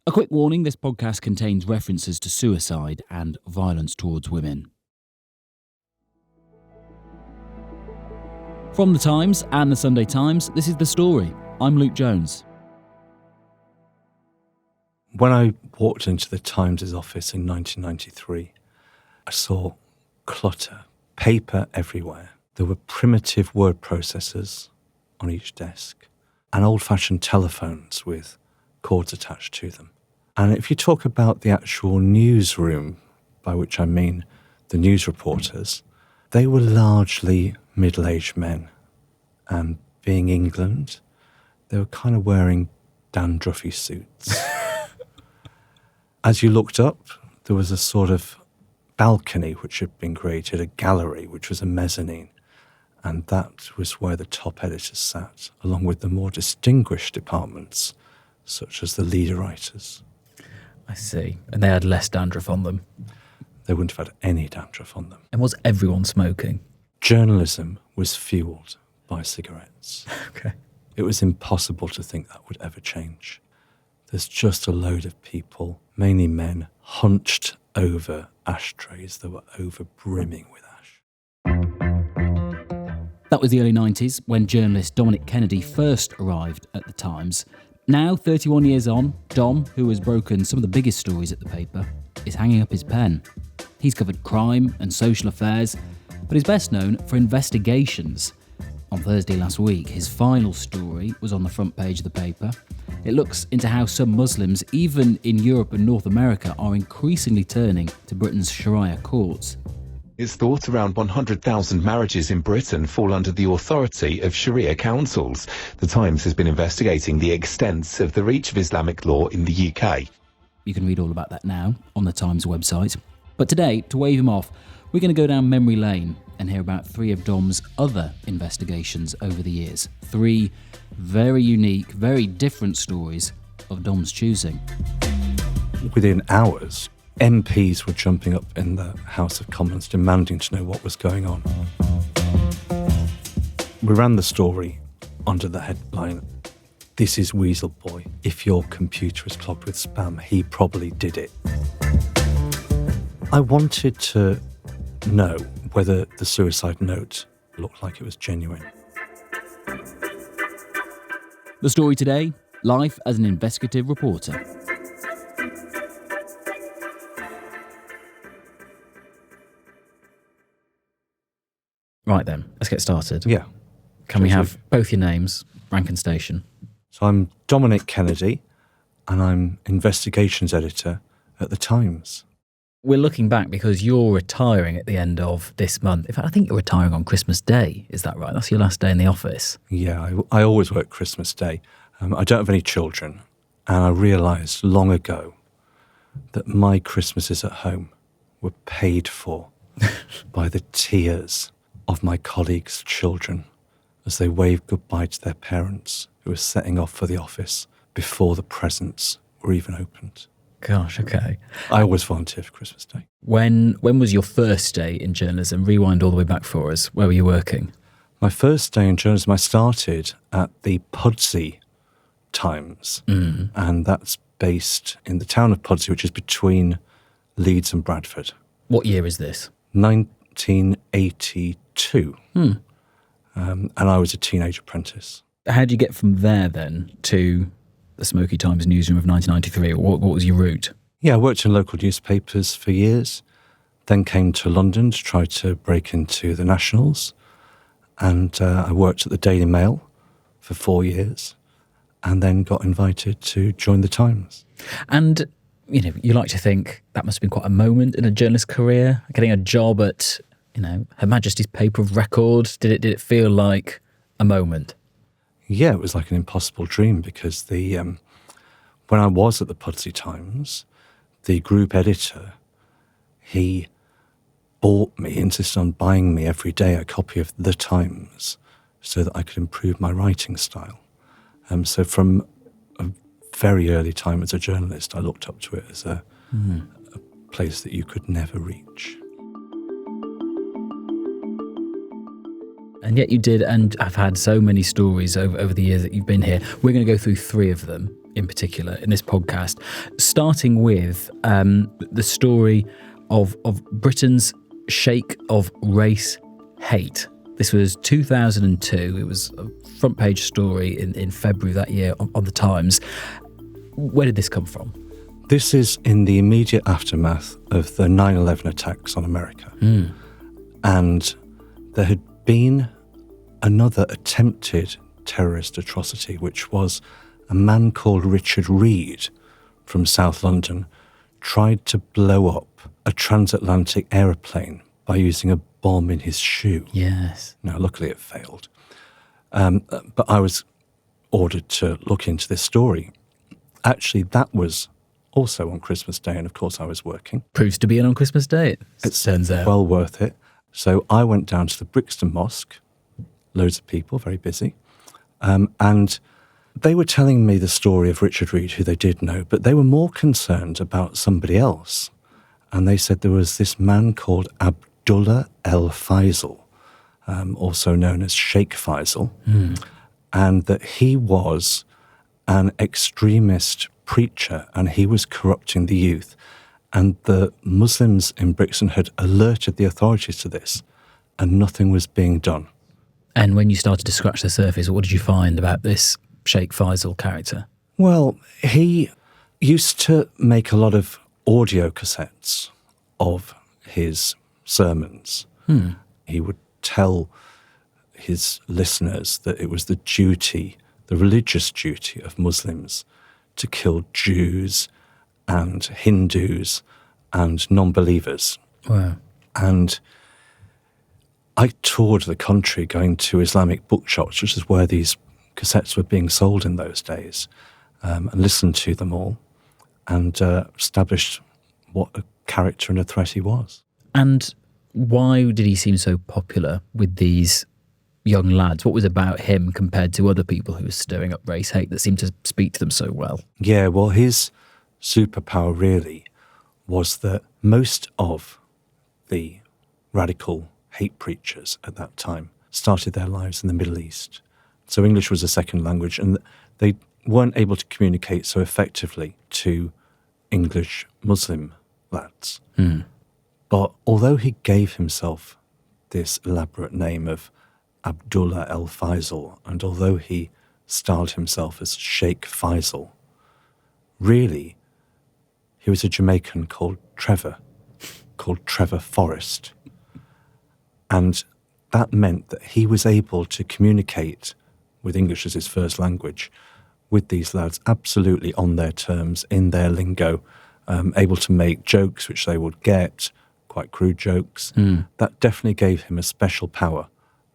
A quick warning, this podcast contains references to suicide and violence towards women. From The Times and The Sunday Times, this is The Story. I'm Luke Jones. When I walked into the Times' office in 1993, I saw clutter, paper everywhere. There were primitive word processors on each desk and old-fashioned telephones with cords attached to them. And if you talk about the actual newsroom, by which I mean the news reporters, they were largely middle-aged men. And being England, they were kind of wearing dandruffy suits. As you looked up, there was a sort of balcony which had been created, a gallery, which was a mezzanine. And that was where the top editors sat, along with the more distinguished departments, such as the leader writers. I see. And they had less dandruff on them. They wouldn't have had any dandruff on them. And was everyone smoking? Journalism was fueled by cigarettes. Okay. It was impossible to think that would ever change. There's just a load of people, mainly men, hunched over ashtrays that were over brimming with ash. That was the early 90s when journalist Dominic Kennedy first arrived at the Times. Now, 31 years on, Dom, who has broken some of the biggest stories at the paper, is hanging up his pen. He's covered crime and social affairs, but he's best known for investigations. On Thursday last week, his final story was on the front page of the paper. It looks into how some Muslims, even in Europe and North America, are increasingly turning to Britain's Sharia courts. It's thought around 100,000 marriages in Britain fall under the authority of Sharia councils. The Times has been investigating the extent of the reach of Islamic law in the UK. You can read all about that now on the Times website. But today, to wave him off, we're going to go down memory lane and hear about three of Dom's other investigations over the years. Three very unique, very different stories of Dom's choosing. Within hours, MPs were jumping up in the House of Commons demanding to know what was going on. We ran the story under the headline, "This is Weasel Boy. If your computer is clogged with spam, he probably did it." I wanted to know whether the suicide note looked like it was genuine. The story today, life as an investigative reporter. Right then, let's get started. Yeah. Can we have both your names, rank and station? So I'm Dominic Kennedy, and I'm investigations editor at The Times. We're looking back because you're retiring at the end of this month. In fact, I think you're retiring on Christmas Day. Is that right? That's your last day in the office. Yeah, I always work Christmas Day. I don't have any children, and I realised long ago that my Christmases at home were paid for by the tears of my colleagues' children as they waved goodbye to their parents who were setting off for the office before the presents were even opened. Gosh, okay. I always volunteer for Christmas Day. When was your first day in journalism? Rewind all the way back for us. Where were you working? My first day in journalism, I started at the Pudsey Times, and that's based in the town of Pudsey, which is between Leeds and Bradford. What year is this? 1982. And I was a teenage apprentice. How did you get from there then to the Smoky Times newsroom of 1993? What was your route? Yeah, I worked in local newspapers for years, then came to London to try to break into the Nationals, and I worked at the Daily Mail for 4 years, and then got invited to join the Times. And, you know, you like to think that must have been quite a moment in a journalist career, getting a job at, you know, Her Majesty's paper of record. Did it feel like a moment? Yeah, it was like an impossible dream because when I was at the Pudsey Times, the group editor, he insisted on buying me every day a copy of The Times so that I could improve my writing style. So from a very early time as a journalist, I looked up to it as a place that you could never reach. And yet you did, and I've had so many stories over the years that you've been here. We're going to go through 3 of them in particular in this podcast, starting with the story of Britain's Sheikh of race hate. This was 2002. It was a front page story in February that year on the Times. Where did this come from? This is in the immediate aftermath of the 9/11 attacks on America. And there had been another attempted terrorist atrocity, which was a man called Richard Reed from South London tried to blow up a transatlantic aeroplane by using a bomb in his shoe. Yes. Now, luckily it failed. But I was ordered to look into this story. Actually, that was also on Christmas Day, and of course I was working. Proves to be on Christmas Day, it turns out. Well worth it. So I went down to the Brixton Mosque, loads of people, very busy, and they were telling me the story of Richard Reed, who they did know, but they were more concerned about somebody else. And they said there was this man called Abdullah El Faisal, also known as Sheikh Faisal, and that he was an extremist preacher and he was corrupting the youth. And the Muslims in Brixton had alerted the authorities to this and nothing was being done. And when you started to scratch the surface, what did you find about this Sheikh Faisal character? Well, he used to make a lot of audio cassettes of his sermons. He would tell his listeners that it was the duty, the religious duty of Muslims to kill Jews and Hindus and non-believers. Wow. And I toured the country going to Islamic bookshops, which is where these cassettes were being sold in those days, and listened to them all and established what a character and a threat he was. And why did he seem so popular with these young lads? What was about him compared to other people who were stirring up race hate that seemed to speak to them so well? Yeah, well, his superpower really was that most of the radical hate preachers at that time started their lives in the Middle East. So English was a second language, and they weren't able to communicate so effectively to English Muslim lads. But although he gave himself this elaborate name of Abdullah El Faisal, and although he styled himself as Sheikh Faisal, really, he was a Jamaican called Trevor Forrest. And that meant that he was able to communicate with English as his first language with these lads absolutely on their terms, in their lingo, able to make jokes which they would get, quite crude jokes. That definitely gave him a special power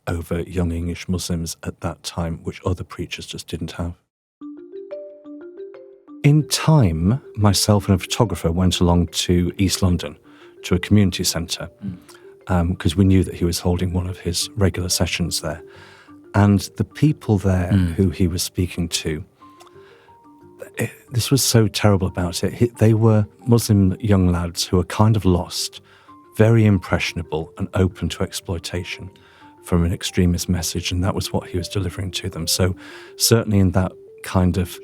over young English Muslims at that time, which other preachers just didn't have. In time, myself and a photographer went along to East London, to a community centre, because we knew that he was holding one of his regular sessions there. And the people there who he was speaking to, this was so terrible about it. They were Muslim young lads who were kind of lost, very impressionable and open to exploitation from an extremist message, and that was what he was delivering to them. So certainly in that kind of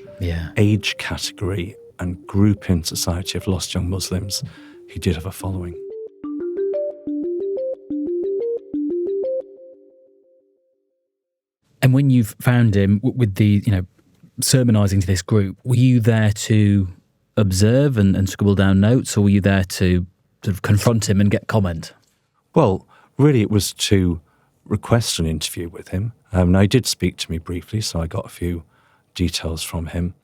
age category and group in society of lost young Muslims, he did have a following. And when you found him with the, sermonising to this group, were you there to observe and scribble down notes, or were you there to sort of confront him and get comment? Well, really it was to request an interview with him. Now, he did speak to me briefly, so I got a few details from him.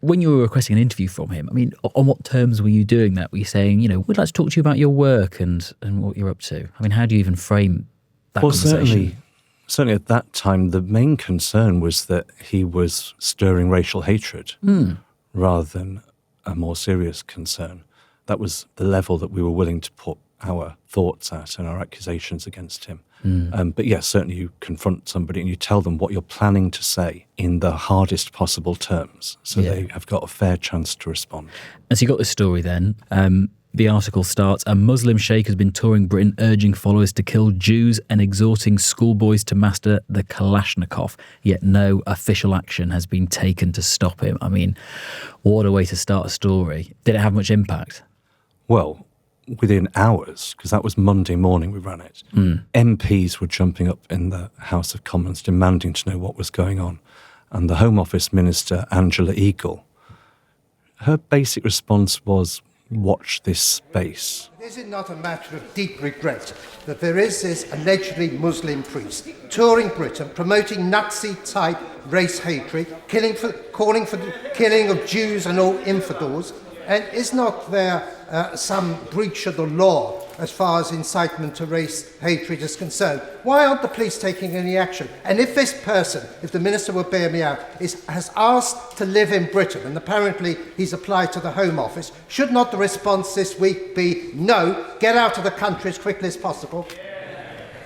When you were requesting an interview from him, I mean, on what terms were you doing that? Were you saying, we'd like to talk to you about your work and what you're up to? I mean, how do you even frame that conversation? Certainly at that time, the main concern was that he was stirring racial hatred rather than a more serious concern. That was the level that we were willing to put our thoughts at and our accusations against him. But yes, certainly you confront somebody and you tell them what you're planning to say in the hardest possible terms, so they have got a fair chance to respond. And so you got this story then. The article starts, a Muslim sheikh has been touring Britain urging followers to kill Jews and exhorting schoolboys to master the Kalashnikov, yet no official action has been taken to stop him. I mean, what a way to start a story. Did it have much impact? Well, within hours, because that was Monday morning we ran it, MPs were jumping up in the House of Commons demanding to know what was going on. And the Home Office Minister, Angela Eagle, her basic response was, watch this space. Is it not a matter of deep regret that there is this allegedly Muslim priest touring Britain, promoting Nazi-type race hatred, calling for the killing of Jews and all infidels? And is not there some breach of the law as far as incitement to race hatred is concerned? Why aren't the police taking any action? And if this person, if the minister will bear me out, has asked to live in Britain, and apparently he's applied to the Home Office, should not the response this week be, no, get out of the country as quickly as possible?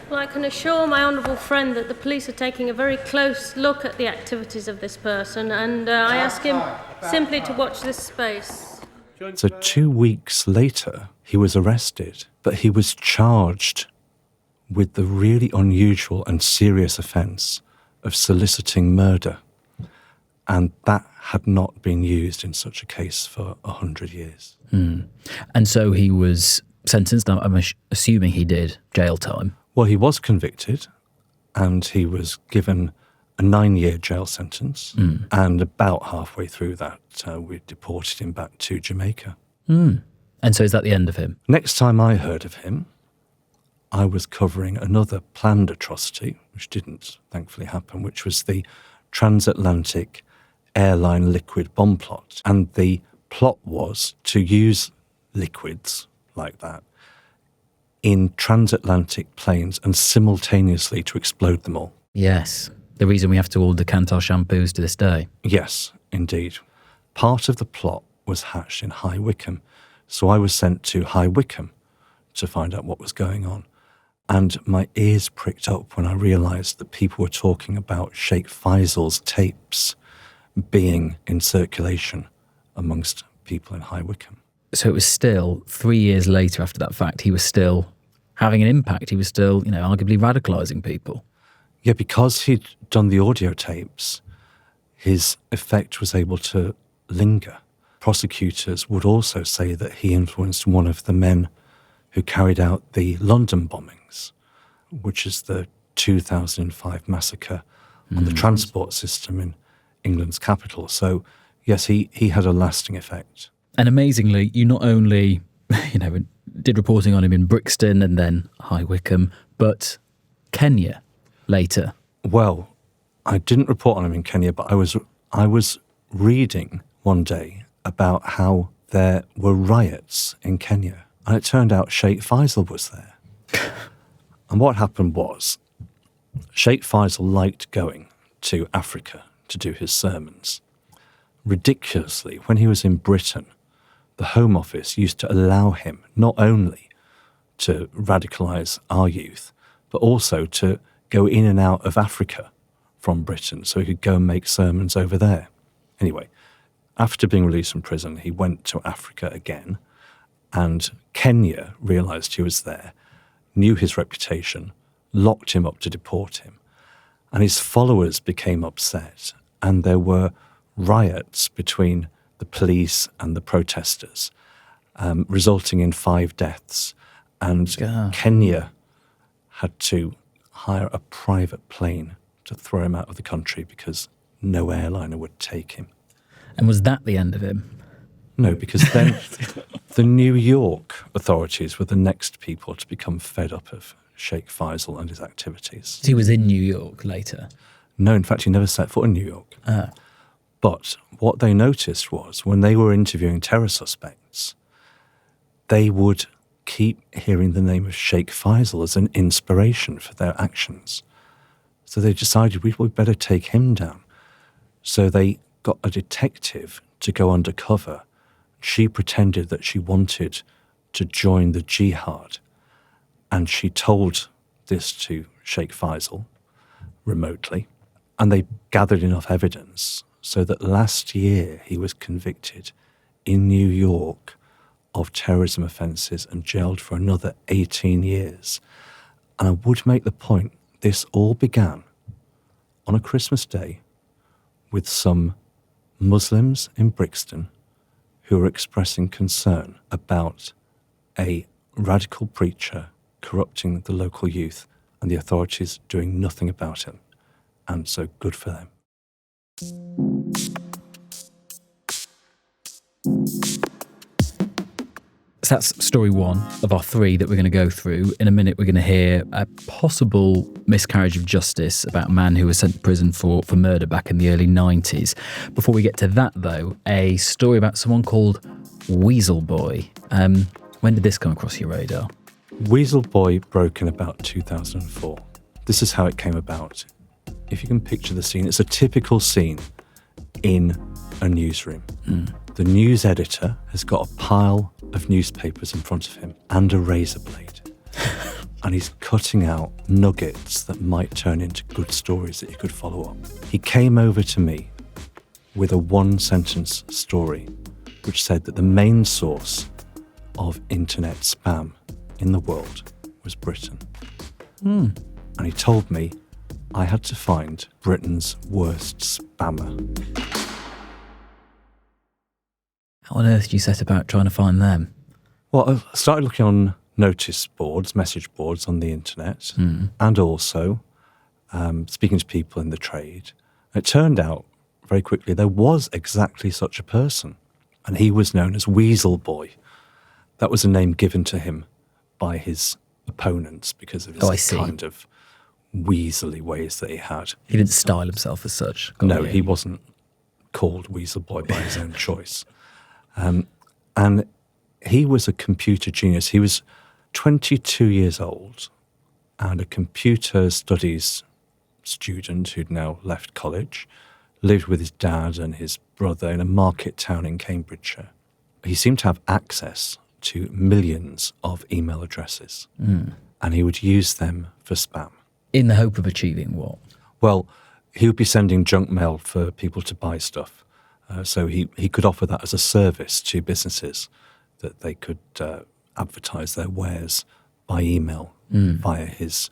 Well, I can assure my honourable friend that the police are taking a very close look at the activities of this person, and I ask him simply to watch this space. So 2 weeks later, he was arrested, but he was charged with the really unusual and serious offence of soliciting murder. And that had not been used in such a case for 100 years. And so he was sentenced, I'm assuming he did, jail time. Well, he was convicted and he was given a 9-year jail sentence, and about halfway through that, we deported him back to Jamaica. And so is that the end of him? Next time I heard of him, I was covering another planned atrocity, which didn't thankfully happen, which was the transatlantic airline liquid bomb plot. And the plot was to use liquids like that in transatlantic planes and simultaneously to explode them all. Yes. The reason we have to all decant our shampoos to this day. Yes, indeed. Part of the plot was hatched in High Wycombe, so I was sent to High Wycombe to find out what was going on. And my ears pricked up when I realised that people were talking about Sheikh Faisal's tapes being in circulation amongst people in High Wycombe. So it was still 3 years later after that fact, he was still having an impact. He was still, arguably radicalising people. Yeah, because he'd done the audio tapes, his effect was able to linger. Prosecutors would also say that he influenced one of the men who carried out the London bombings, which is the 2005 massacre on the transport system in England's capital. So, yes, he had a lasting effect. And amazingly, you not only, did reporting on him in Brixton and then High Wycombe, but Kenya later. Well, I didn't report on him in Kenya, but I was reading one day about how there were riots in Kenya. And it turned out Sheikh Faisal was there. And what happened was, Sheikh Faisal liked going to Africa to do his sermons. Ridiculously, when he was in Britain, the Home Office used to allow him not only to radicalise our youth, but also to go in and out of Africa from Britain so he could go and make sermons over there. Anyway, after being released from prison, he went to Africa again, and Kenya realised he was there, knew his reputation, locked him up to deport him. And his followers became upset, and there were riots between the police and the protesters, resulting in 5 deaths. And Kenya had to hire a private plane to throw him out of the country because no airliner would take him. And was that the end of him? No, because then the New York authorities were the next people to become fed up of Sheikh Faisal and his activities. He was in New York later? No, in fact, he never set foot in New York. But what they noticed was when they were interviewing terror suspects, they would keep hearing the name of Sheikh Faisal as an inspiration for their actions. So they decided we'd better take him down. So they got a detective to go undercover. She pretended that she wanted to join the jihad. And she told this to Sheikh Faisal remotely. And they gathered enough evidence so that last year he was convicted in New York of terrorism offences and jailed for another 18 years. And I would make the point, this all began on a Christmas day with some Muslims in Brixton who were expressing concern about a radical preacher corrupting the local youth and the authorities doing nothing about him. And so good for them. So that's story one of our three that we're going to go through. In a minute, we're going to hear a possible miscarriage of justice about a man who was sent to prison for murder back in the early 90s. Before we get to that, though, a story about someone called Weasel Boy. When did this come across your radar? Weasel Boy broke in about 2004. This is how it came about. If you can picture the scene, it's a typical scene in a newsroom. The news editor has got a pile of newspapers in front of him and a razor blade. And he's cutting out nuggets that might turn into good stories that you could follow up. He came over to me with a one-sentence story which said that the main source of internet spam in the world was Britain. And he told me I had to find Britain's worst spammer. How on earth did you set about trying to find them? Well, I started looking on notice boards, message boards on the internet, and also speaking to people in the trade. It turned out very quickly there was exactly such a person, and he was known as Weasel Boy. That was a name given to him by his opponents because of his kind of weaselly ways that he had. He didn't style himself as such. No, he wasn't called Weasel Boy by his own choice. And he was a computer genius. He was 22 years old and a computer studies student who'd now left college, lived with his dad and his brother in a market town in Cambridgeshire. He seemed to have access to millions of email addresses, and he would use them for spam. In the hope of achieving what? Well, he would be sending junk mail for people to buy stuff. So he could offer that as a service to businesses, that they could advertise their wares by email via his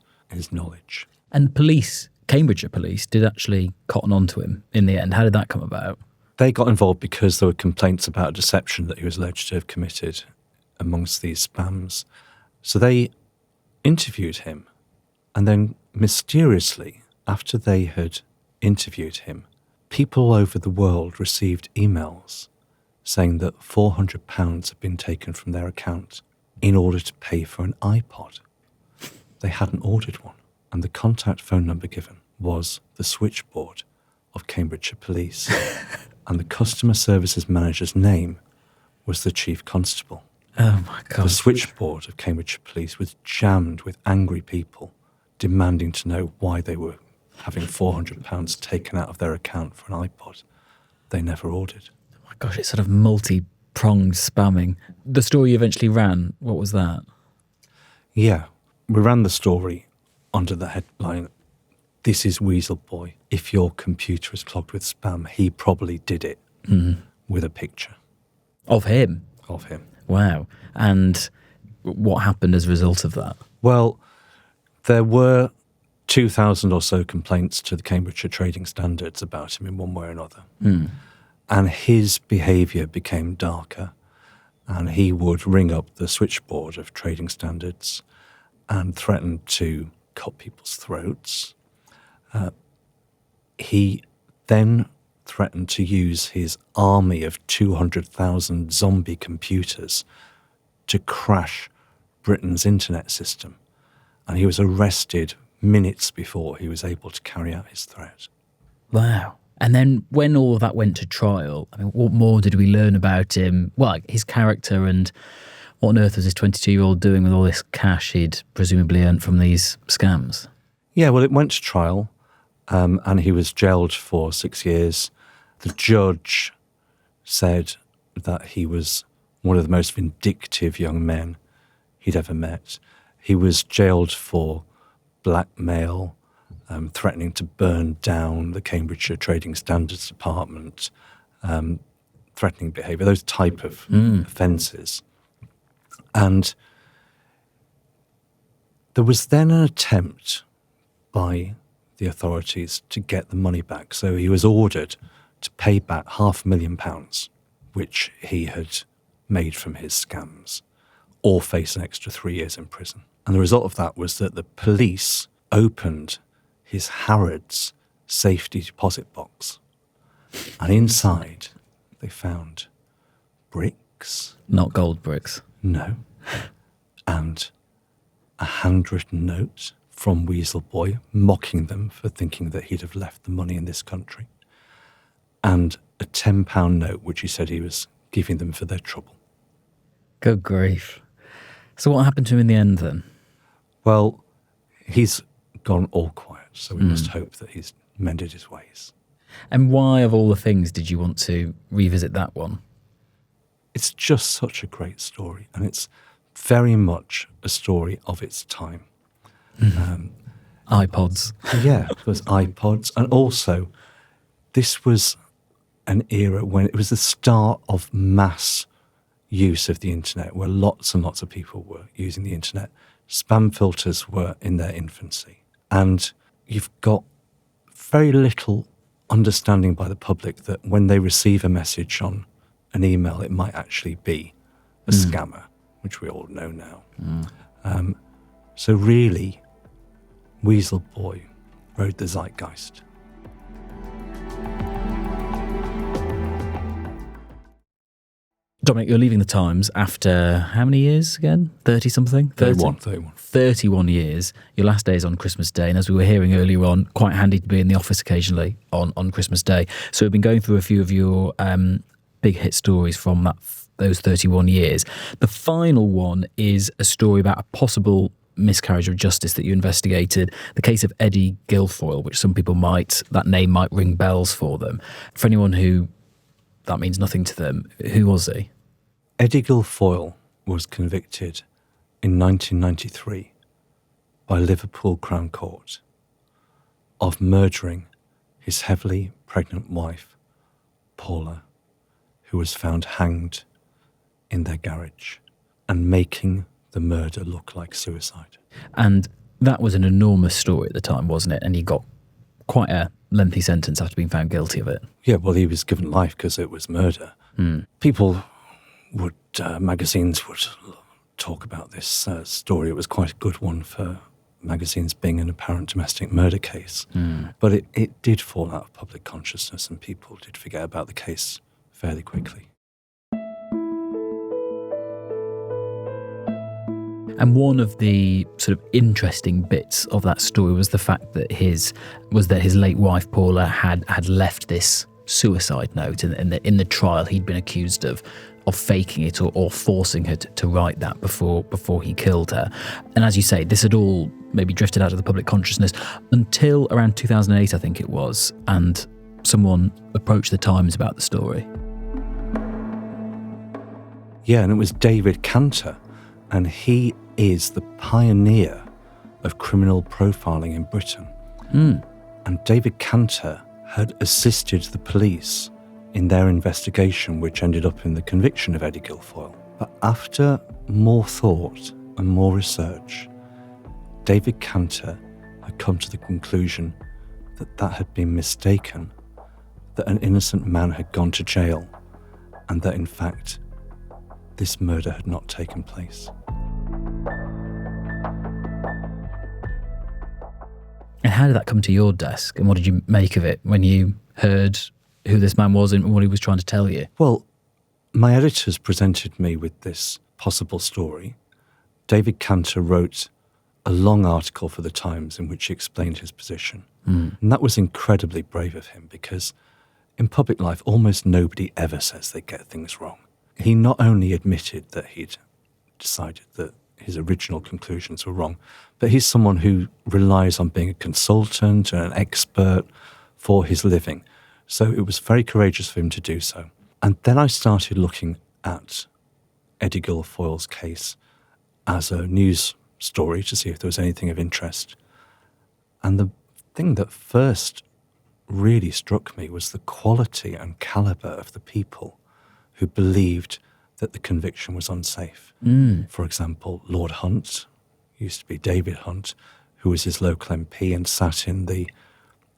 knowledge. And police, Cambridgeshire police, did actually cotton on to him in the end. How did that come about? They got involved because there were complaints about a deception that he was alleged to have committed amongst these spams. So they interviewed him, and then mysteriously, after they had interviewed him, people all over the world received emails saying that £400 had been taken from their account in order to pay for an iPod. They hadn't ordered one, and the contact phone number given was the switchboard of Cambridgeshire Police, and the customer services manager's name was the chief constable. Oh my God. The switchboard of Cambridgeshire Police was jammed with angry people demanding to know why they were having £400 taken out of their account for an iPod they never ordered. Oh my gosh, it's sort of multi-pronged spamming. The story you eventually ran, what was that? Yeah, we ran the story under the headline, "This is Weasel Boy. If your computer is clogged with spam, he probably did it," with a picture. Of him? Of him. Wow. And what happened as a result of that? Well, there were 2,000 or so complaints to the Cambridgeshire Trading Standards about him in one way or another. And his behaviour became darker, and he would ring up the switchboard of Trading Standards and threaten to cut people's throats. He then threatened to use his army of 200,000 zombie computers to crash Britain's internet system. And he was arrested minutes before he was able to carry out his threat. Wow. And then when all of that went to trial, I mean, what more did we learn about him? Well, his character, and what on earth was this 22-year-old doing with all this cash he'd presumably earned from these scams? Yeah, well, it went to trial, and he was jailed for 6 years. The judge said that he was one of the most vindictive young men he'd ever met. He was jailed for blackmail, threatening to burn down the Cambridgeshire Trading Standards Department, threatening behaviour, those type of offences. And there was then an attempt by the authorities to get the money back. So he was ordered to pay back £500,000, which he had made from his scams, or face an extra 3 years in prison. And the result of that was that the police opened his Harrods safety deposit box. And inside, they found bricks. Not gold bricks. No. And a handwritten note from Weasel Boy mocking them for thinking that he'd have left the money in this country. And a £10 note, which he said he was giving them for their trouble. Good grief. So what happened to him in the end then? Well, he's gone all quiet, so we must hope that he's mended his ways. And why, of all the things, did you want to revisit that one? It's just such a great story, and it's very much a story of its time. iPods. Yeah, it was iPods, and also this was an era when it was the start of mass use of the internet, where lots and lots of people were using the internet. Spam filters were in their infancy, and you've got very little understanding by the public that when they receive a message on an email, it might actually be a scammer, which we all know now. So really, Weasel Boy rode the zeitgeist. Dominic, you're leaving the Times after how many years again? 30-something? 31 years. Your last day is on Christmas Day, and as we were hearing earlier on, quite handy to be in the office occasionally on Christmas Day. So we've been going through a few of your big hit stories from those 31 years. The final one is a story about a possible miscarriage of justice that you investigated, the case of Eddie Gilfoyle, which some people that name might ring bells for them. For anyone who that means nothing to them, who was he? Eddie Gilfoyle was convicted in 1993 by Liverpool Crown Court of murdering his heavily pregnant wife, Paula, who was found hanged in their garage, and making the murder look like suicide. And that was an enormous story at the time, wasn't it? And he got quite a lengthy sentence after being found guilty of it. Yeah, well, he was given life because it was murder. People would, magazines would talk about this story. It was quite a good one for magazines, being an apparent domestic murder case. But it did fall out of public consciousness, and people did forget about the case fairly quickly. And one of the sort of interesting bits of that story was the fact that his late wife Paula had left this suicide note, and in the trial he'd been accused of faking it or forcing her to write that before he killed her. And as you say, this had all maybe drifted out of the public consciousness until around 2008, I think it was, and someone approached the Times about the story. Yeah, and it was David Cantor, and he is the pioneer of criminal profiling in Britain. And David Cantor had assisted the police in their investigation, which ended up in the conviction of Eddie Gilfoyle. But after more thought and more research, David Cantor had come to the conclusion that that had been mistaken, that an innocent man had gone to jail, and that in fact this murder had not taken place. And how did that come to your desk, and what did you make of it when you heard who this man was and what he was trying to tell you? Well, my editors presented me with this possible story. David Cantor wrote a long article for the Times in which he explained his position. And that was incredibly brave of him, because in public life, almost nobody ever says they get things wrong. He not only admitted that he'd decided that his original conclusions were wrong, but he's someone who relies on being a consultant and an expert for his living. So it was very courageous for him to do so. And then I started looking at Eddie Gilfoyle's case as a news story to see if there was anything of interest. And the thing that first really struck me was the quality and calibre of the people who believed that the conviction was unsafe. For example, Lord Hunt, used to be David Hunt, who was his local MP and sat in the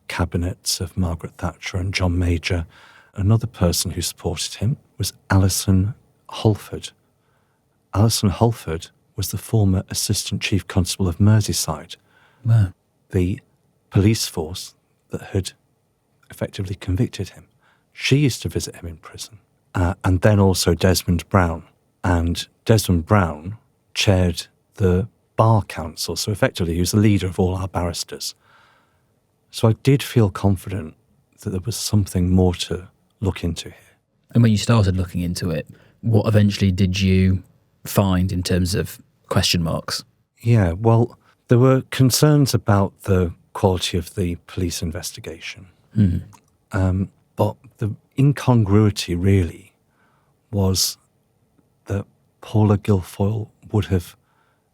cabinets of Margaret Thatcher and John Major. Another person who supported him was Alison Holford. Alison Holford was the former Assistant Chief Constable of Merseyside, Wow. the police force that had effectively convicted him. She used to visit him in prison. And then also Desmond Brown. And Desmond Brown chaired the Bar Council, so effectively he was the leader of all our barristers. So I did feel confident that there was something more to look into here. And when you started looking into it, what eventually did you find in terms of question marks? Yeah, well, there were concerns about the quality of the police investigation. But the incongruity really was that Paula Gilfoyle would have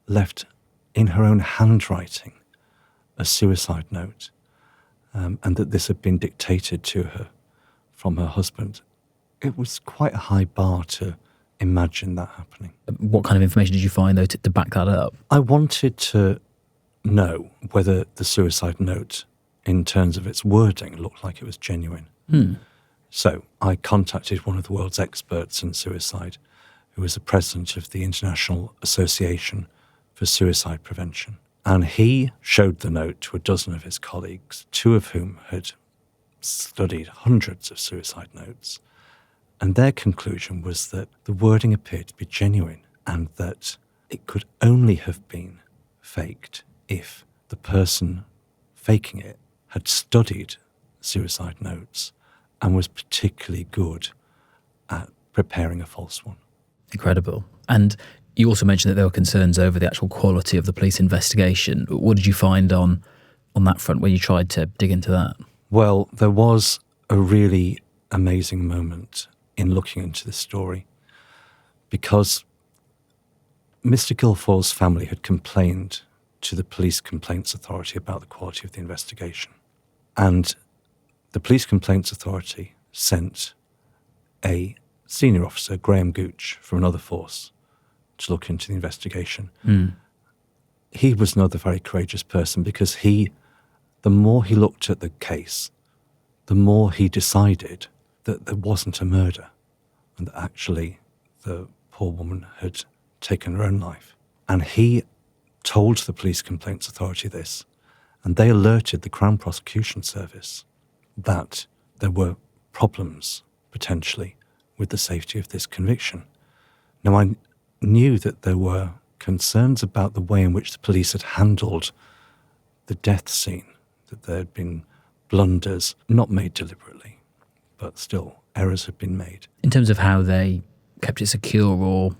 left in her own handwriting a suicide note, and that this had been dictated to her from her husband. It was quite a high bar to imagine that happening. What kind of information did you find, though, to back that up? I wanted to know whether the suicide note, in terms of its wording, looked like it was genuine. So I contacted one of the world's experts in suicide, who was the president of the International Association for Suicide Prevention. And he showed the note to a dozen of his colleagues, two of whom had studied hundreds of suicide notes. And their conclusion was that the wording appeared to be genuine and that it could only have been faked if the person faking it had studied suicide notes and was particularly good at preparing a false one. Incredible. And you also mentioned that there were concerns over the actual quality of the police investigation. What did you find on that front when you tried to dig into that? Well, there was a really amazing moment in looking into this story because Mr. Gilfoyle's family had complained to the Police Complaints Authority about the quality of the investigation. And the Police Complaints Authority sent a senior officer, Graham Gooch, from another force to look into the investigation. He was another very courageous person because the more he looked at the case, the more he decided that there wasn't a murder and that actually the poor woman had taken her own life. And he told the Police Complaints Authority this, and they alerted the Crown Prosecution Service that there were problems, potentially, with the safety of this conviction. Now, I knew that there were concerns about the way in which the police had handled the death scene, that there had been blunders, not made deliberately, but still, errors had been made. In terms of how they kept it secure or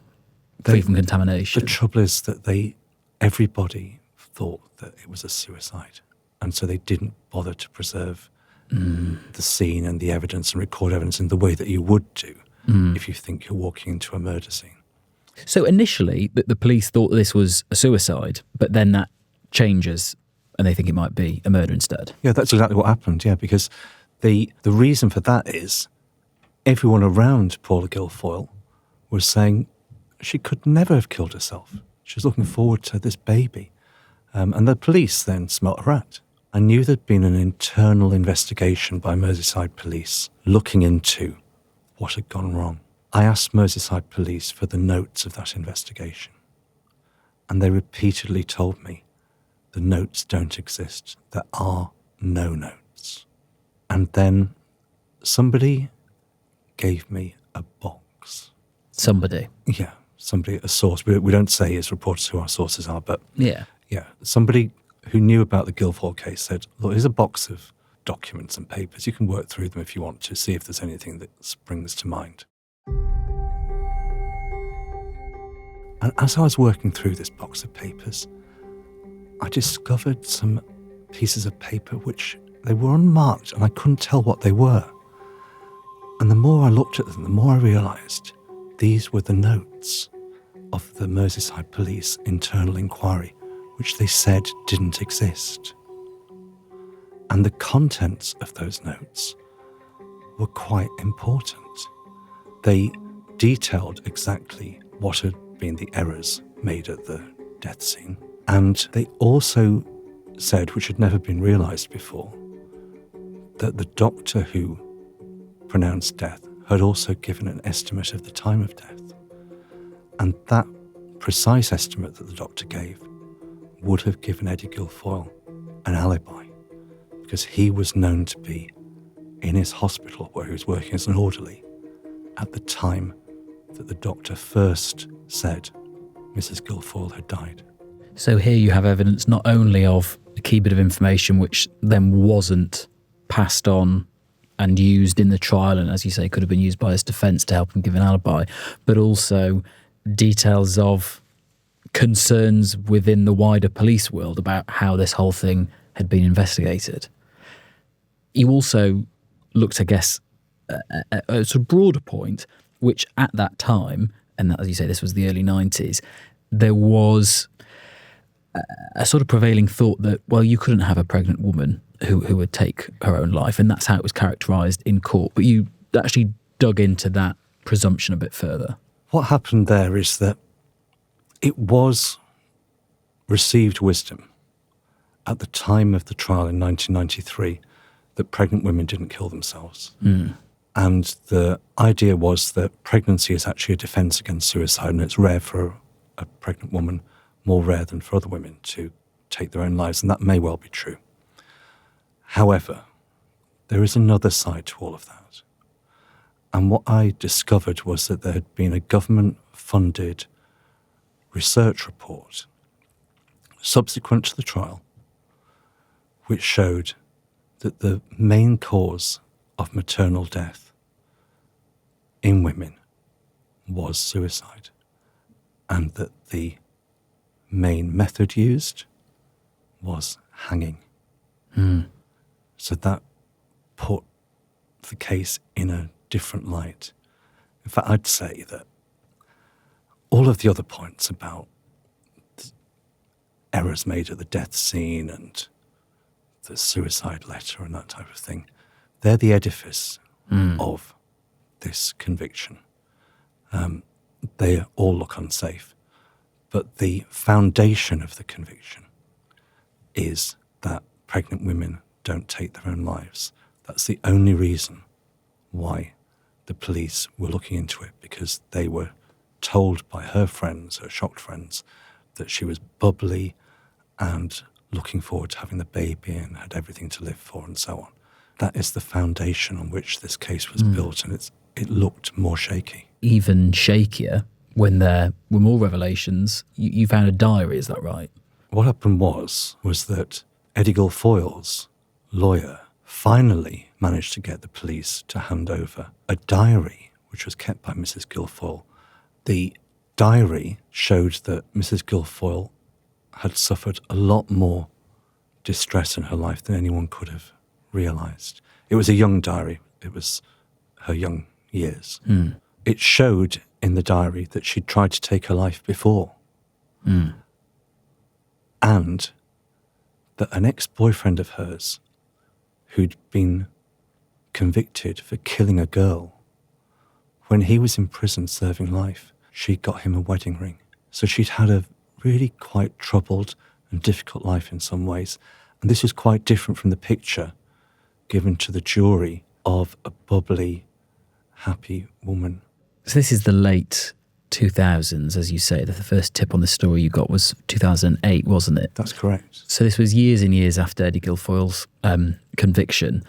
free from contamination? The trouble is that everybody thought that it was a suicide, and so they didn't bother to preserve the scene and the evidence and record evidence in the way that you would do if you think you're walking into a murder scene. So initially, the police thought this was a suicide, but then that changes and they think it might be a murder instead. Yeah, that's exactly what happened, yeah, because the reason for that is everyone around Paula Gilfoyle was saying she could never have killed herself. She was looking forward to this baby. And the police then smelt a rat. I knew there'd been an internal investigation by Merseyside Police looking into what had gone wrong. I asked Merseyside Police for the notes of that investigation, and they repeatedly told me the notes don't exist. There are no notes. And then somebody gave me a box. Somebody? Yeah, somebody, a source. We don't say as reporters who our sources are, but yeah, somebody who knew about the Gilfoyle case said, look, here's a box of documents and papers. You can work through them if you want to, see if there's anything that springs to mind. And as I was working through this box of papers, I discovered some pieces of paper which they were unmarked and I couldn't tell what they were. And the more I looked at them, the more I realised these were the notes of the Merseyside Police internal inquiry, which they said didn't exist. And the contents of those notes were quite important. They detailed exactly what had been the errors made at the death scene. And they also said, which had never been realised before, that the doctor who pronounced death had also given an estimate of the time of death. And that precise estimate that the doctor gave would have given Eddie Gilfoyle an alibi, because he was known to be in his hospital where he was working as an orderly at the time that the doctor first said Mrs. Gilfoyle had died. So here you have evidence not only of a key bit of information which then wasn't passed on and used in the trial, and as you say, could have been used by his defence to help him give an alibi, but also details of concerns within the wider police world about how this whole thing had been investigated. You also looked, I guess, at a sort of broader point, which at that time, and that, as you say, this was the early 90s, there was a sort of prevailing thought that, well, you couldn't have a pregnant woman who would take her own life, and that's how it was characterised in court. But you actually dug into that presumption a bit further. What happened there is that it was received wisdom at the time of the trial in 1993 that pregnant women didn't kill themselves. And the idea was that pregnancy is actually a defence against suicide, and it's rare for a pregnant woman, more rare than for other women, to take their own lives, and that may well be true. However, there is another side to all of that. And what I discovered was that there had been a government-funded research report subsequent to the trial which showed that the main cause of maternal death in women was suicide, and that the main method used was hanging. So that put the case in a different light. In fact, I'd say that all of the other points about errors made at the death scene and the suicide letter and that type of thing, they're the edifice of this conviction. They all look unsafe. But the foundation of the conviction is that pregnant women don't take their own lives. That's the only reason why the police were looking into it, because they were told by her friends, her shocked friends, that she was bubbly and looking forward to having the baby and had everything to live for and so on. That is the foundation on which this case was built, and it looked more shaky. Even shakier when there were more revelations. You found a diary, is that right? What happened was that Eddie Gilfoyle's lawyer finally managed to get the police to hand over a diary which was kept by Mrs. Gilfoyle. The diary showed that Mrs. Gilfoyle had suffered a lot more distress in her life than anyone could have realised. It was a young diary. It was her young years. It showed in the diary that she'd tried to take her life before. And that an ex-boyfriend of hers who'd been convicted for killing a girl, when he was in prison serving life, she got him a wedding ring. So she'd had a really quite troubled and difficult life in some ways. And this was quite different from the picture given to the jury of a bubbly, happy woman. So this is the late 2000s, as you say. The first tip on the story you got was 2008, wasn't it? That's correct. So this was years and years after Eddie Gilfoyle's conviction.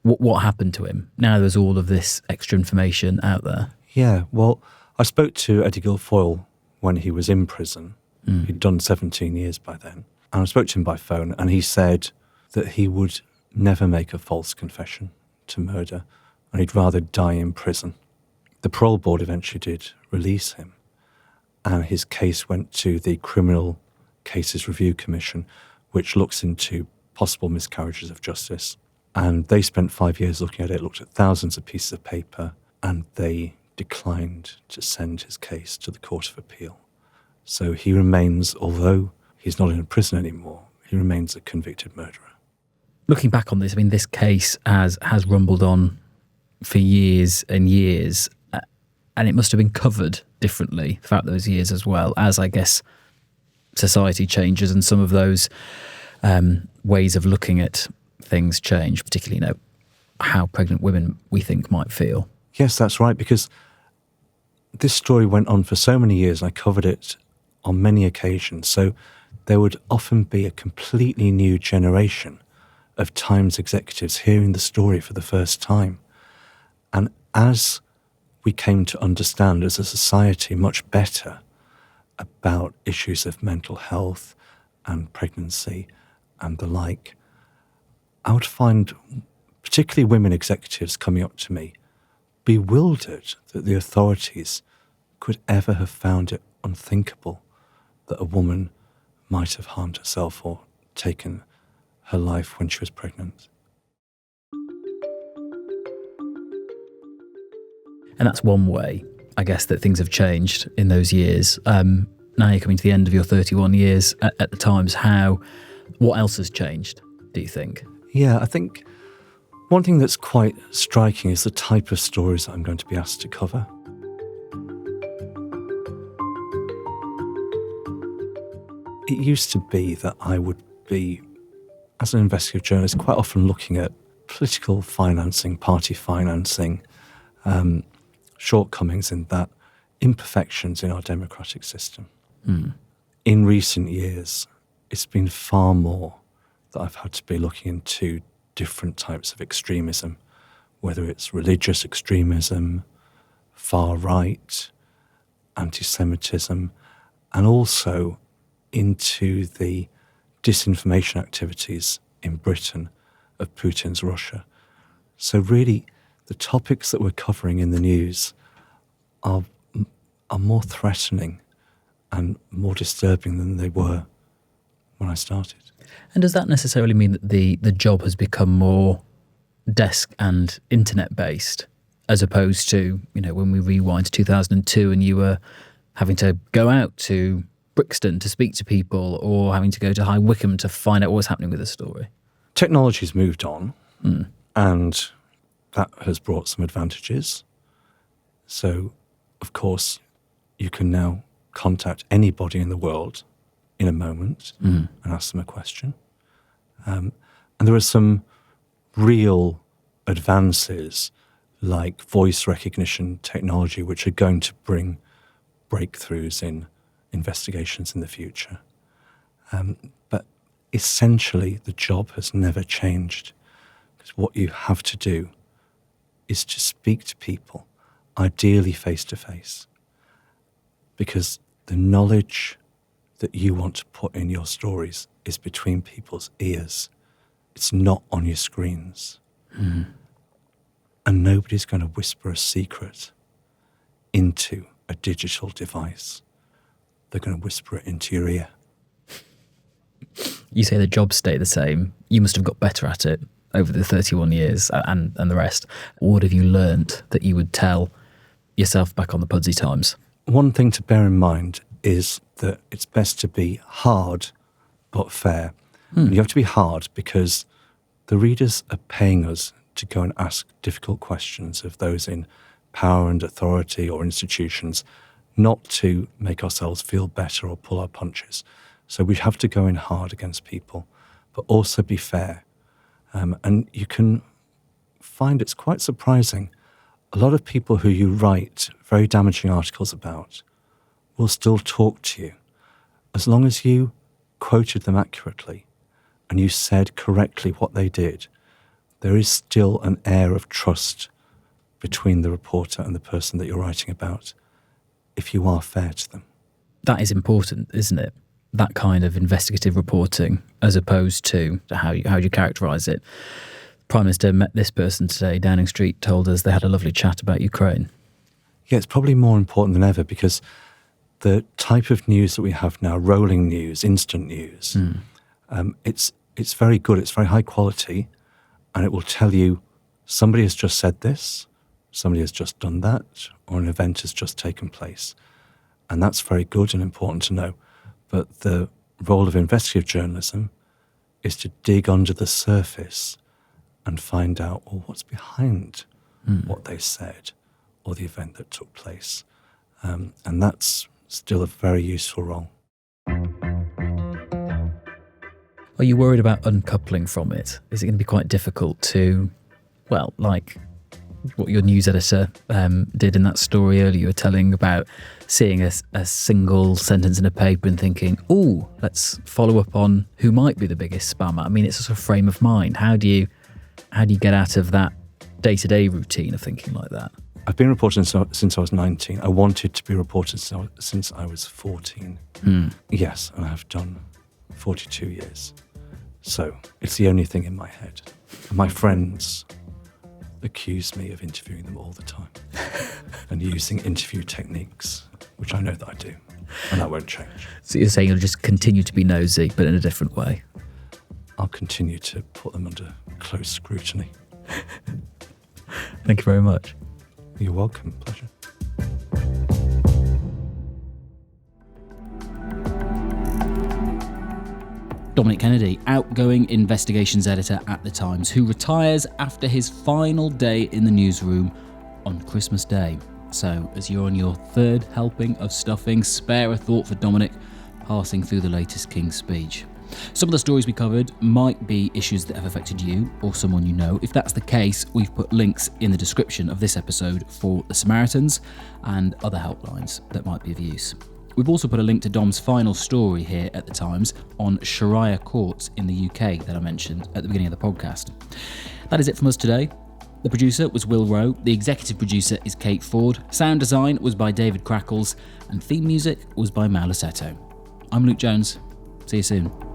What happened to him? Now there's all of this extra information out there. Yeah, well, I spoke to Eddie Gilfoyle when he was in prison. He'd done 17 years by then. And I spoke to him by phone, and he said that he would never make a false confession to murder, and he'd rather die in prison. The parole board eventually did release him, and his case went to the Criminal Cases Review Commission, which looks into possible miscarriages of justice. And they spent 5 years looking at it, looked at thousands of pieces of paper, and they declined to send his case to the Court of Appeal. So he remains, although he's not in a prison anymore, he remains a convicted murderer. Looking back on this, I mean, this case has rumbled on for years and years. And it must have been covered differently throughout those years as well, as I guess society changes and some of those ways of looking at things change, particularly, how pregnant women, we think, might feel. Yes, that's right, because this story went on for so many years and I covered it on many occasions. So there would often be a completely new generation of Times executives hearing the story for the first time. And as we came to understand as a society much better about issues of mental health and pregnancy and the like, I would find particularly women executives coming up to me bewildered that the authorities could ever have found it unthinkable that a woman might have harmed herself or taken her life when she was pregnant. And that's one way, I guess, that things have changed in those years. Now you're coming to the end of your 31 years at the Times. What else has changed, do you think? Yeah, I think one thing that's quite striking is the type of stories that I'm going to be asked to cover. It used to be that I would be, as an investigative journalist, quite often looking at political financing, party financing, shortcomings in that, imperfections in our democratic system. In recent years, it's been far more that I've had to be looking into different types of extremism, whether it's religious extremism, far right, anti-Semitism, and also into the disinformation activities in Britain of Putin's Russia. So really, the topics that we're covering in the news are more threatening and more disturbing than they were when I started. And does that necessarily mean that the job has become more desk and internet based, as opposed to, when we rewind to 2002 and you were having to go out to Brixton to speak to people or having to go to High Wycombe to find out what was happening with the story? Technology's moved on, and that has brought some advantages. So, of course, you can now contact anybody in the world in a moment and ask them a question. And there are some real advances like voice recognition technology which are going to bring breakthroughs in investigations in the future. But essentially, the job has never changed, because what you have to do is to speak to people, ideally face to face, because the knowledge that you want to put in your stories is between people's ears. It's not on your screens. And nobody's going to whisper a secret into a digital device. They're going to whisper it into your ear. You say the jobs stay the same. You must have got better at it over the 31 years and the rest. What have you learnt that you would tell yourself back on the Pudsey Times? One thing to bear in mind is that it's best to be hard but fair. And you have to be hard because the readers are paying us to go and ask difficult questions of those in power and authority or institutions, not to make ourselves feel better or pull our punches. So we have to go in hard against people, but also be fair. And you can find it's quite surprising. A lot of people who you write very damaging articles about will still talk to you. As long as you quoted them accurately and you said correctly what they did, there is still an air of trust between the reporter and the person that you're writing about, if you are fair to them. That is important, isn't it? That kind of investigative reporting, as opposed to how you characterise it. Prime Minister met this person today, Downing Street, told us they had a lovely chat about Ukraine. Yeah, it's probably more important than ever because the type of news that we have now, rolling news, instant news, it's very good, it's very high quality, and it will tell you somebody has just said this, somebody has just done that, or an event has just taken place. And that's very good and important to know. But the role of investigative journalism is to dig under the surface and find out, well, what's behind what they said, or the event that took place. And that's still a very useful role. Are you worried about uncoupling from it? Is it going to be quite difficult to, well, like what your news editor did in that story earlier you were telling about seeing a single sentence in a paper and thinking, oh, let's follow up on who might be the biggest spammer? I mean, it's a sort of frame of mind. How do you get out of that day-to-day routine of thinking like that? I've been reporting since I was 19. I wanted to be reported since I was 14. Yes, and I have done 42 years. So it's the only thing in my head. And my friends accuse me of interviewing them all the time and using interview techniques, which I know that I do, and that won't change. So you're saying you'll just continue to be nosy, but in a different way? I'll continue to put them under close scrutiny. Thank you very much. You're welcome. Pleasure. Dominic Kennedy, outgoing investigations editor at The Times, who retires after his final day in the newsroom on Christmas Day. So, as you're on your third helping of stuffing, spare a thought for Dominic passing through the latest King's Speech. Some of the stories we covered might be issues that have affected you or someone you know. If that's the case, we've put links in the description of this episode for the Samaritans and other helplines that might be of use. We've also put a link to Dom's final story here at The Times on Sharia courts in the UK that I mentioned at the beginning of the podcast. That is it from us today. The producer was Will Rowe, the executive producer is Kate Ford, sound design was by David Crackles, and theme music was by Mal Assetto. I'm Luke Jones. See you soon.